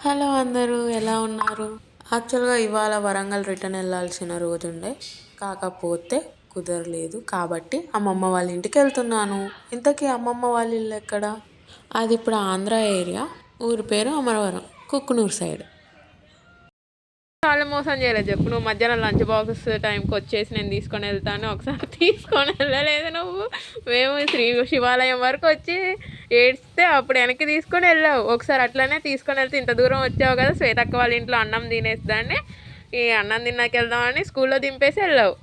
Hello అందరూ ఎలా ఉన్నారు? యాక్చువల్‌గా ఇవాళ వరంగల్ రిటర్న్ వెళ్ళాల్సిన రోజుండే. కాకపోతే కుదరలేదు. కాబట్టి అమ్మమ్మ వాళ్ళ ఇంటికెళ్తున్నాను. ఇంతకీ అమ్మమ్మ వాళ్ళ ఇల్లు ఎక్కడ? అది ఇప్పుడు ఆంధ్ర ఏరియా. ఊరి పేరు అమరవరం. కుక్కునూరు సైడ్. వాళ్ళు మోసం చేయలేదు చెప్పు. నువ్వు మధ్యాహ్నం లంచ్ బాక్స్ టైంకి వచ్చేసి నేను తీసుకొని వెళ్తాను, ఒకసారి తీసుకొని వెళ్ళలేదు నువ్వు. మేము శివాలయం వరకు వచ్చి ఏడ్స్తే అప్పుడు వెనక్కి తీసుకొని వెళ్ళావు. ఒకసారి అట్లనే తీసుకొని వెళ్తే ఇంత దూరం వచ్చావు కదా, శ్వేతక్క వాళ్ళ ఇంట్లో అన్నం తినేస్తాన్ని, ఈ అన్నం తిన్నాక వెళ్దామని స్కూల్లో దింపేసి వెళ్ళావు.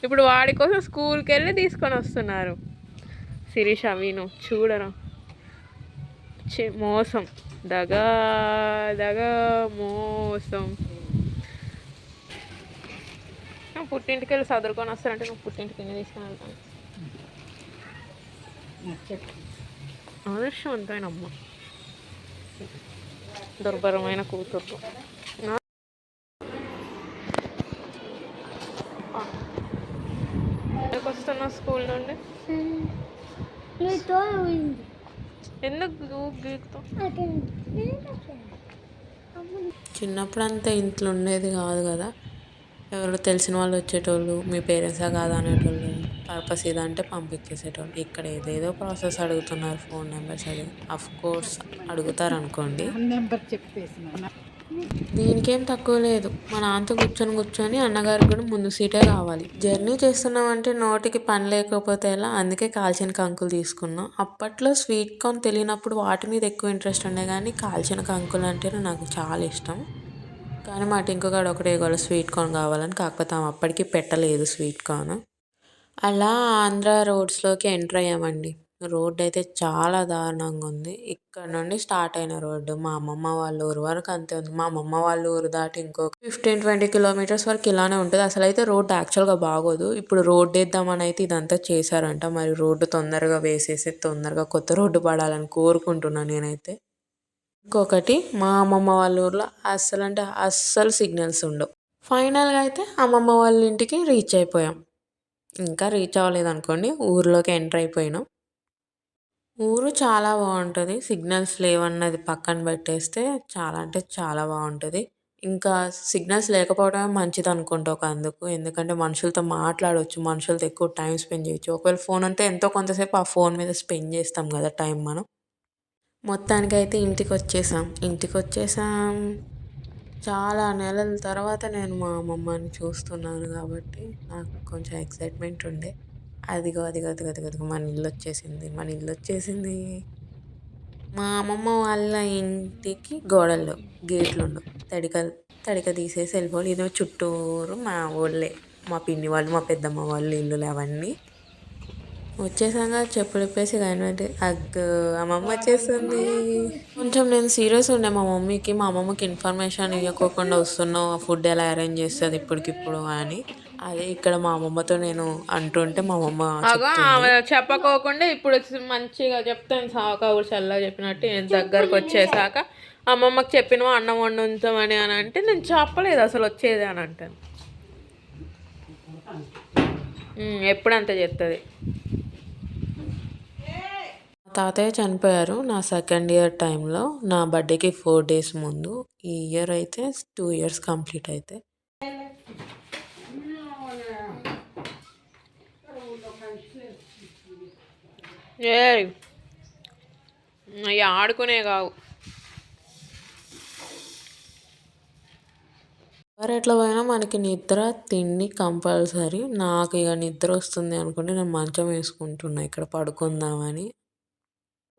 ఇప్పుడు వాడి కోసం స్కూల్కి వెళ్ళి తీసుకొని వస్తున్నారు. శిరీష విను చూడరా, మోసం, దగా దగా మోసం. నువ్వు పుట్టింటికి వెళ్ళి చదువుకొని వస్తానంటే నువ్వు పుట్టింటికి ఎన్ని తీసుకొని వెళ్తాను. ఆదర్శవంతమైన అమ్మ, దుర్భరమైన కూతురు. ఎక్కడికి వస్తున్నావు స్కూల్ నుండి? ఎందుకు గీకుతావు? చిన్నప్పుడు అంతా ఇంట్లో ఉండేది కాదు కదా. ఎవరో తెలిసిన వాళ్ళు వచ్చేటోళ్ళు, మీ పేరెంట్సా కాదా అనేటోళ్ళు. పర్పస్ ఇదంటే పంపించేసేటోళ్ళు. ఇక్కడ ఏదేదో ప్రాసెస్ అడుగుతున్నారు, ఫోన్ నెంబర్స్ అది. కోర్స్ అడుగుతారు అనుకోండి. దీనికేం తక్కువ లేదు. మా నాన్నతో కూర్చొని అన్నగారికి కూడా ముందు సీటే కావాలి. జర్నీ చేస్తున్నామంటే నోటికి పని లేకపోతే ఎలా, అందుకే కాల్చిన కంకులు తీసుకున్నాం. అప్పట్లో స్వీట్ కార్న్ తెలియనప్పుడు వాటి మీద ఎక్కువ ఇంట్రెస్ట్ ఉండే, కానీ కాల్చిన కంకులు అంటేనే నాకు చాలా ఇష్టం. కానీ మా టింకుగాడు ఒకటే గోల స్వీట్ కార్న్ కావాలని. కాకపోతే ఆమె అప్పటికి పెట్టలేదు స్వీట్ కార్న్. అలా ఆంధ్ర రోడ్స్లోకి ఎంటర్ అయ్యామండి. రోడ్డు అయితే చాలా దారుణంగా ఉంది. ఇక్కడ నుండి స్టార్ట్ అయిన రోడ్డు మా అమ్మమ్మ వాళ్ళ ఊరు వరకు అంతే ఉంది. మా అమ్మమ్మ వాళ్ళ ఊరు దాటి ఇంకొక 15-20 కిలోమీటర్స్ వరకు ఇలానే ఉంటుంది. అసలు అయితే రోడ్డు యాక్చువల్గా బాగోదు. ఇప్పుడు రోడ్డు వేద్దామని అయితే ఇదంతా చేశారంట. మరి రోడ్డు తొందరగా వేసేసి తొందరగా కొత్త రోడ్డు పడాలని కోరుకుంటున్నాను నేనైతే. ఇంకొకటి, మా అమ్మమ్మ వాళ్ళ ఊర్లో అస్సలు సిగ్నల్స్ ఉండవు. ఫైనల్గా అయితే అమ్మమ్మ వాళ్ళ ఇంటికి రీచ్ అయిపోయాం. ఇంకా రీచ్ అవ్వలేదు అనుకోండి, ఊర్లోకి ఎంటర్ అయిపోయినాం. ఊరు చాలా బాగుంటుంది. సిగ్నల్స్ లేవన్నది పక్కన పెట్టేస్తే చాలా అంటే చాలా బాగుంటుంది. ఇంకా సిగ్నల్స్ లేకపోవడమే మంచిది అనుకుంటా ఒక అందుకు. ఎందుకంటే మనుషులతో మాట్లాడవచ్చు, మనుషులతో ఎక్కువ టైం స్పెండ్ చేయొచ్చు. ఒకవేళ ఫోన్ ఉంటే ఎంతో కొంతసేపు ఆ ఫోన్ మీద స్పెండ్ చేస్తాం కదా టైం మనం. మొత్తానికైతే ఇంటికొచ్చేసాం. చాలా నెలల తర్వాత నేను మా అమ్మమ్మని చూస్తున్నాను కాబట్టి నాకు కొంచెం ఎక్సైట్మెంట్ ఉండే. అదిగో అదిగో అదిగో అదిగో అదిగో మన ఇల్లు వచ్చేసింది. మా అమ్మమ్మ వాళ్ళ ఇంటికి గోడలు గేట్లు ఉండవు. తడిక తీసేసి వెళ్ళిపోవాలి. ఇదో చుట్టూరు మా ఊళ్ళే, మా పిన్ని వాళ్ళు, మా పెద్దమ్మ వాళ్ళు ఇల్లులు అవన్నీ. వచ్చేసాక చెప్పులు ఇప్పేసి కానీ అమ్మమ్మ వచ్చేసింది. కొంచెం నేను సీరియస్ ఉండే మా మమ్మీకి. మా అమ్మమ్మకి ఇన్ఫర్మేషన్ ఇవ్వకోకుండా వస్తున్నావు, ఆ ఫుడ్ ఎలా అరేంజ్ చేస్తుంది ఇప్పటికిప్పుడు అని. అదే ఇక్కడ మా అమ్మమ్మతో నేను అంటుంటే మా అమ్మమ్మ చెప్పకోకుండా ఇప్పుడు మంచిగా చెప్తాను సాకవుడు చల్లగా చెప్పినట్టు. నేను దగ్గరకు వచ్చేసాక అమ్మమ్మకి చెప్పిన అన్నం వండి ఉంచామని అని అంటే నేను చెప్పలేదు అసలు వచ్చేది అని అంటాను. ఎప్పుడంత చెప్తుంది. తాతయ్య చనిపోయారు నా సెకండ్ ఇయర్ టైంలో, నా బర్త్డేకి 4 days ముందు. ఈ ఇయర్ అయితే 2 years కంప్లీట్ అయితే. అవి ఆడుకునే కావు. ఎవరు ఎట్లా పోయినా మనకి నిద్ర తిండి కంపల్సరీ. నాకు ఇక నిద్ర వస్తుంది అనుకుంటే నేను మంచం వేసుకుంటున్నా ఇక్కడ పడుకుందామని.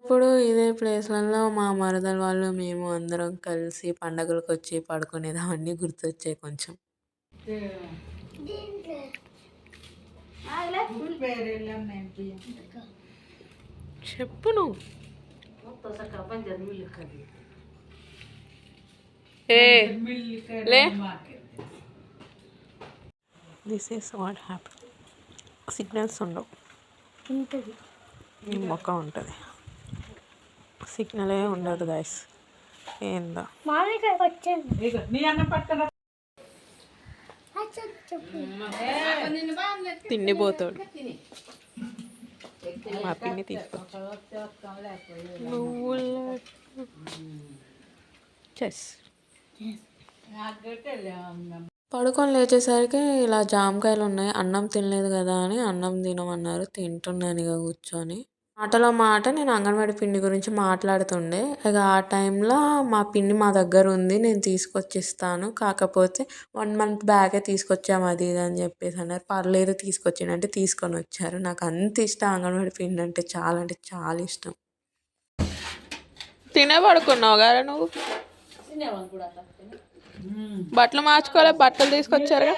ఇప్పుడు ఇదే ప్లేస్లలో మా మరదలు వాళ్ళు మేము అందరం కలిసి పండగలకు వచ్చి పడుకునేది అవన్నీ గుర్తొచ్చాయి కొంచెం. చెప్పు నువ్వు. This is what happy. Signals ఉండవు, ఈ మొక్క ఉంటుంది. సిగ్నలే ఉండదు గైస్. ఏందా తిండిపోతాడు. మా పిన్ని తీసుకొచ్చి చెస్. పడుకొని లేచేసరికి ఇలా జామకాయలు ఉన్నాయి, అన్నం తినలేదు కదా అని అన్నం తినమన్నారు. తింటున్నాను ఇక కూర్చొని. మాటలో మాట నేను అంగన్వాడీ పిండి గురించి మాట్లాడుతుండే. ఇక ఆ టైంలో మా పిండి మా దగ్గర ఉంది, నేను తీసుకొచ్చి ఇస్తాను, కాకపోతే 1 మంత్ బ్యాకే తీసుకొచ్చాము అది ఇది అని చెప్పేసి అన్నారు. పర్లేదు తీసుకొచ్చానంటే తీసుకొని వచ్చారు. నాకు అంత ఇష్టం అంగన్వాడీ పిండి అంటే చాలా ఇష్టం. తినే పడుకున్నావు కదా నువ్వు? బట్టలు మార్చుకోలే, బట్టలు తీసుకొచ్చారుగా.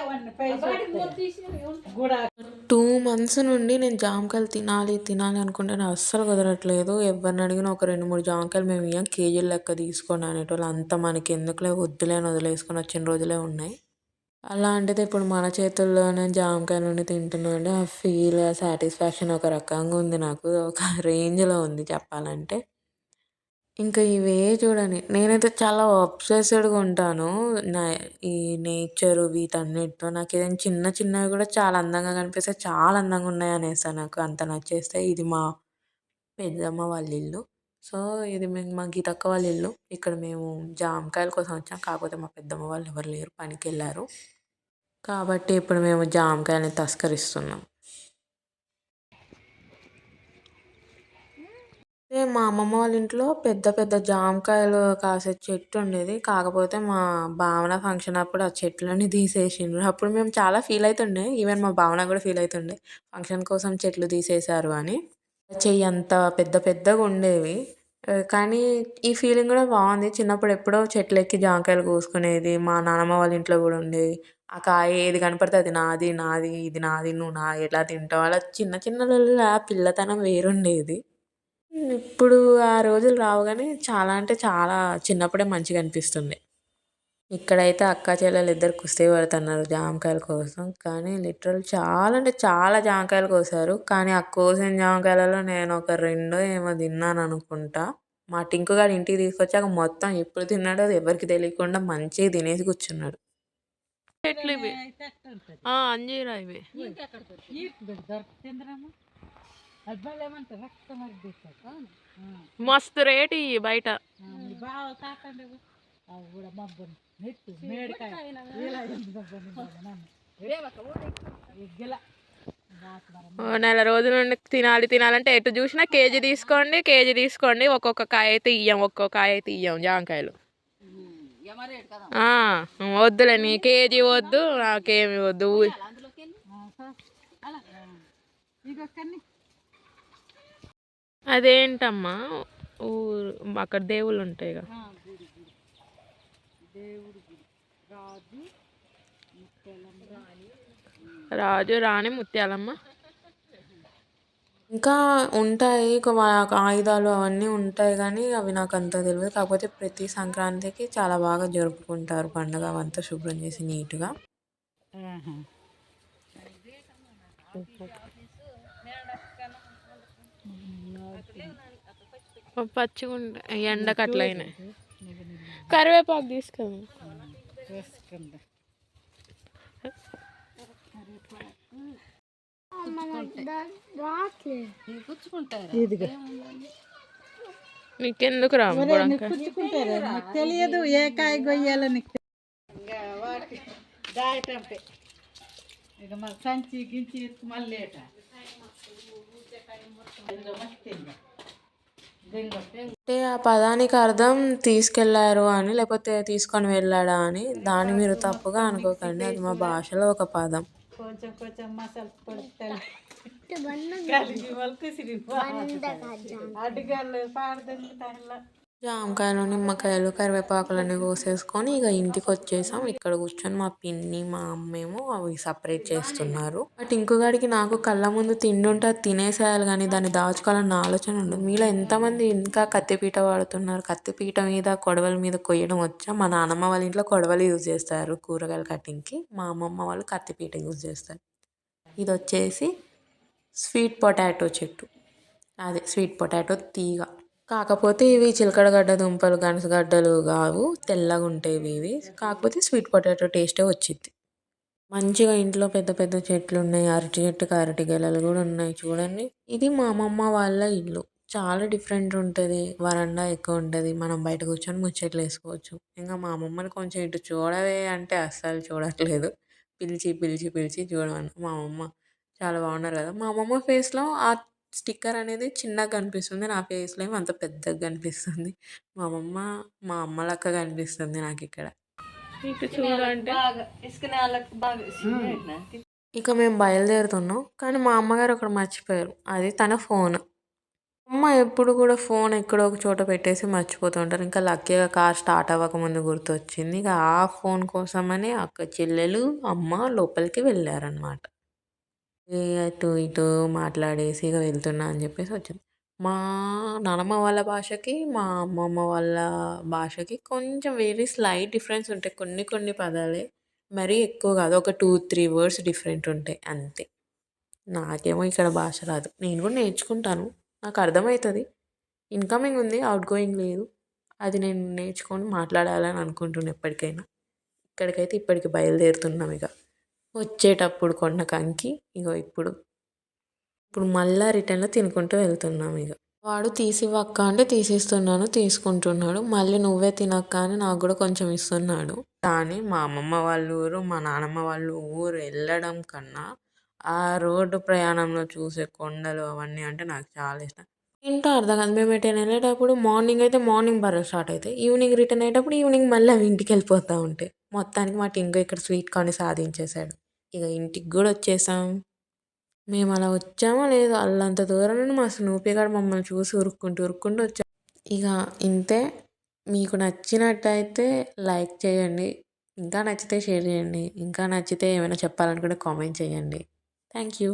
2 months నుండి నేను జామకాయలు తినాలి తినాలి అనుకుంటే నాకు అస్సలు కుదరట్లేదు. ఎవరిని అడిగినా ఒక 2-3 జామకాయలు మేము ఇయ్యం, కేజీల లెక్క తీసుకోండి అనేటోళ్ళు. అంత మనకి ఎందుకులే వద్దులే అని వదిలేసుకొని వచ్చిన రోజులే ఉన్నాయి. అలాంటిది ఇప్పుడు మన చేతుల్లోనే జామకాయలు నుండి తింటున్నా అంటే ఆ ఫీల్, సాటిస్ఫాక్షన్ ఒక రకంగా ఉంది నాకు. ఒక రేంజ్లో ఉంది చెప్పాలంటే. ఇంకా ఇవే చూడండి, నేనైతే చాలా అబ్సెస్డ్‌గా ఉంటాను. నా ఈ నేచరు వీటన్నిటితో. నాకేదైనా చిన్నవి కూడా చాలా అందంగా కనిపిస్తాయి. చాలా అందంగా ఉన్నాయనేస్తా, నాకు అంత నచ్చేస్తాయి. ఇది మా పెద్దమ్మ వాళ్ళ ఇల్లు. సో, ఇది మా గీతక్క వాళ్ళ ఇల్లు. ఇక్కడ మేము జామకాయల కోసం వచ్చాం. కాకపోతే మా పెద్దమ్మ వాళ్ళు ఎవరు లేరు, పనికెళ్ళారు. కాబట్టి ఇప్పుడు మేము జామకాయలని తస్కరిస్తున్నాం. మా అమ్మమ్మ వాళ్ళ ఇంట్లో పెద్ద పెద్ద జామకాయలు కాసే చెట్టు ఉండేది. కాకపోతే మా భావన ఫంక్షన్ అప్పుడు ఆ చెట్లన్నీ తీసేసిండ్రు. అప్పుడు మేము చాలా ఫీల్ అవుతుండే. ఈవెన్ మా భావన కూడా ఫీల్ అవుతుండే, ఫంక్షన్ కోసం చెట్లు తీసేశారు అని. చెయ్యి అంత పెద్ద పెద్దగా ఉండేవి. కానీ ఈ ఫీలింగ్ కూడా బాగుంది. చిన్నప్పుడు ఎప్పుడో చెట్లెక్కి జామకాయలు కోసుకునేది. మా నానమ్మ వాళ్ళ ఇంట్లో కూడా ఉండేవి. ఆ కాయ ఏది కనపడితే అది నాది నాది, ఇది నాది, నువ్వు ఎలా తింటావు, అలా చిన్న చిన్న లొల్లిలో ఆ పిల్లతనం వేరుండేది. ఇప్పుడు ఆ రోజులు రావు కానీ చాలా అంటే చాలా చిన్నప్పుడే మంచిగా అనిపిస్తుంది. ఇక్కడైతే అక్కా చెల్లెలు ఇద్దరు కుస్తీ పడుతున్నారు జామకాయల కోసం. కానీ లిటరల్ చాలా అంటే చాలా జామకాయలు కోసారు. కానీ ఆ కోసిన జామకాయలలో నేను ఒక 2 ఏమో తిన్నాను అనుకుంటా. మా టింకు గాడు ఇంటికి తీసుకొచ్చాక మొత్తం ఎప్పుడు తిన్నాడో అది ఎవరికి తెలియకుండా మంచిగా తినేసి కూర్చున్నాడు. చెట్లు ఇవి అంజీరా ఇవి. మస్తు రేట్ ఇవి బయట. నెల రోజుల నుండి తినాలంటే ఎటు చూసినా కేజీ తీసుకోండి. ఒక్కొక్క కాయ అయితే ఇయ్యం జామకాయలు. వద్దులే, నీ కేజీ వద్దు, నాకేమి వద్దు. అదేంటమ్మా అక్కడ దేవుళ్ళు ఉంటాయి కదా. రాజు రాణి ముత్యాలమ్మ ఇంకా ఉంటాయి. ఆయుధాలు అవన్నీ ఉంటాయి కానీ అవి నాకు అంత తెలియదు. కాకపోతే ప్రతి సంక్రాంతికి చాలా బాగా జరుపుకుంటారు పండుగ. అవంతా శుభ్రం చేసి నీట్గా. పచ్చిగా ఉంటాయి, ఎండకు అట్లా అయినాయి. కరివేపాకు తీసుకెళ్ళి నీకెందుకు రా తెలియదు ఏ కాయ కొయ్యాలో నీకు. ఇక మళ్ళీ సంచి గించి మళ్ళీ అంటే ఆ పదానికి అర్థం తీసుకెళ్లారు అని, లేకపోతే తీసుకొని వెళ్ళాడా అని. దాన్ని మీరు తప్పుగా అనుకోకండి, అది మా భాషలో ఒక పదం. కొంచెం కొంచెం మసాలా పొడి అడ్డుగాళ్ళు పాడదండి టైంలో. జామకాయలు, నిమ్మకాయలు, కరివేపాకులన్నీ కోసేసుకొని ఇక ఇంటికి వచ్చేసాం. ఇక్కడ కూర్చొని మా పిన్ని మా అమ్మేమో అవి సపరేట్ చేస్తున్నారు. బట్ ఇంకొకడికి నాకు కళ్ళ ముందు తిండి ఉంటే అది తినేసేయాలి కానీ దాన్ని దాచుకోవాలన్న ఆలోచన ఉండదు. మీలో ఎంతమంది ఇంకా కత్తిపీట వాడుతున్నారు? కత్తిపీట మీద కొడవల మీద కొయ్యడం వచ్చా? మా నాన్నమ్మ వాళ్ళ ఇంట్లో కొడవలు యూజ్ చేస్తారు కూరగాయల కటింగ్కి. మా అమ్మమ్మ వాళ్ళు కత్తిపీట యూజ్ చేస్తారు. ఇది వచ్చేసి స్వీట్ పొటాటో చెట్టు, అదే స్వీట్ పొటాటో తీగ. కాకపోతే ఇవి చిలకడగడ్డ దుంపలు, గడసగడ్డలు కావు, తెల్లగా ఉంటాయి ఇవి. కాకపోతే స్వీట్ పొటాటో టేస్టే వచ్చింది. మంచిగా ఇంట్లో పెద్ద పెద్ద చెట్లు ఉన్నాయి. అరటి చెట్టుకి అరటి గెలలు కూడా ఉన్నాయి చూడండి. ఇది మా అమ్మమ్మ వాళ్ళ ఇల్లు. చాలా డిఫరెంట్ ఉంటుంది. వరండా ఎక్కువ ఉంటుంది. మనం బయట కూర్చొని ముచ్చట్లు వేసుకోవచ్చు. ఇంకా మా అమ్మమ్మని కొంచెం ఇటు చూడవే అంటే అస్సలు చూడట్లేదు. పిలిచి, పిలిచి, పిలిచి చూడమని. మా అమ్మమ్మ చాలా బాగున్నారు కదా! మా అమ్మమ్మ ఫేస్‌లో ఆ స్టిక్కర్ అనేది చిన్నగా కనిపిస్తుంది. నా ఫేస్‌లో ఏమో అంత పెద్దగా కనిపిస్తుంది. మా అమ్మమ్మ మా అమ్మ లెక్క కనిపిస్తుంది నాకిక్కడ. ఇటు చూడంటే ఇక మేము బయలుదేరుతున్నాం. కానీ మా అమ్మగారు ఒకటి మర్చిపోయారు. అది తన ఫోను. అమ్మ ఎప్పుడు కూడా ఫోన్ ఎక్కడో ఒక చోట పెట్టేసి మర్చిపోతూ ఉంటారు. ఇంకా లక్కీగా కార్ స్టార్ట్ అవ్వకముందు గుర్తొచ్చింది. ఇక ఆ ఫోన్ కోసమని అక్క చెల్లెలు, అమ్మ లోపలికి వెళ్ళారనమాట. అటు ఇటు మాట్లాడేసి ఇక వెళ్తున్నా అని చెప్పేసి వచ్చింది. మా నానమ్మ వాళ్ళ భాషకి, మా అమ్మమ్మ వాళ్ళ భాషకి కొంచెం వెరీ స్లైట్ డిఫరెన్స్ ఉంటాయి. కొన్ని కొన్ని పదాలే. మరీ ఎక్కువ కాదు. ఒక 2, 3 వర్డ్స్ డిఫరెంట్ ఉంటాయి అంతే. నాకేమో ఇక్కడ భాష రాదు. నేను కూడా నేర్చుకుంటాను. నాకు అర్థమవుతుంది. ఇన్‌కమింగ్ ఉంది. ఔట్‌గోయింగ్ లేదు. అది నేను నేర్చుకొని మాట్లాడాలని అనుకుంటున్నా ఎప్పటికైనా. ఇక్కడికైతే ఇప్పటికి బయలుదేరుతున్నాం ఇక. వచ్చేటప్పుడు కొన్న కంకి ఇగో ఇప్పుడు. ఇప్పుడు మళ్ళా రిటర్న్‌లో తినుకుంటూ వెళ్తున్నాం ఇగ. వాడు తీసివ్వక్క అంటే తీసిస్తున్నాను. తీసుకుంటున్నాడు. మళ్ళీ నువ్వే తినక్క అని నాకు కూడా కొంచెం ఇస్తున్నాడు. కానీ మా అమ్మమ్మ వాళ్ళ ఊరు, మా నానమ్మ వాళ్ళ ఊరు వెళ్ళడం కన్నా ఆ రోడ్డు ప్రయాణంలో చూసే కొండలు అవన్నీ అంటే నాకు చాలా ఇష్టం. ఏంటో అర్థం కాదు. మేము ఎటైనా వెళ్ళేటప్పుడు మార్నింగ్ అయితే మార్నింగ్ బర్రెలు స్టార్ట్ అయితాయి. ఈవినింగ్ రిటర్న్ అయ్యేటప్పుడు ఈవినింగ్ మళ్ళీ అవి ఇంటికి వెళ్ళిపోతూ ఉంటాయి. మొత్తానికి మా టింగు ఇక్కడ స్వీట్ కార్న్ సాధించేశాడు. ఇక ఇంటికి కూడా వచ్చేసాం. మేము అలా వచ్చామో లేదో అల్లంత దూరం నుండి మా స్నూపీ గాడు మమ్మల్ని చూసి ఉరుక్కుంటూ ఉరుక్కుంటూ వచ్చాడు. ఇక ఇంతే. మీకు నచ్చినట్టయితే లైక్ చేయండి. ఇంకా నచ్చితే షేర్ చేయండి. ఇంకా నచ్చితే ఏమైనా చెప్పాలనుకుంటే కామెంట్ చేయండి. Thank you.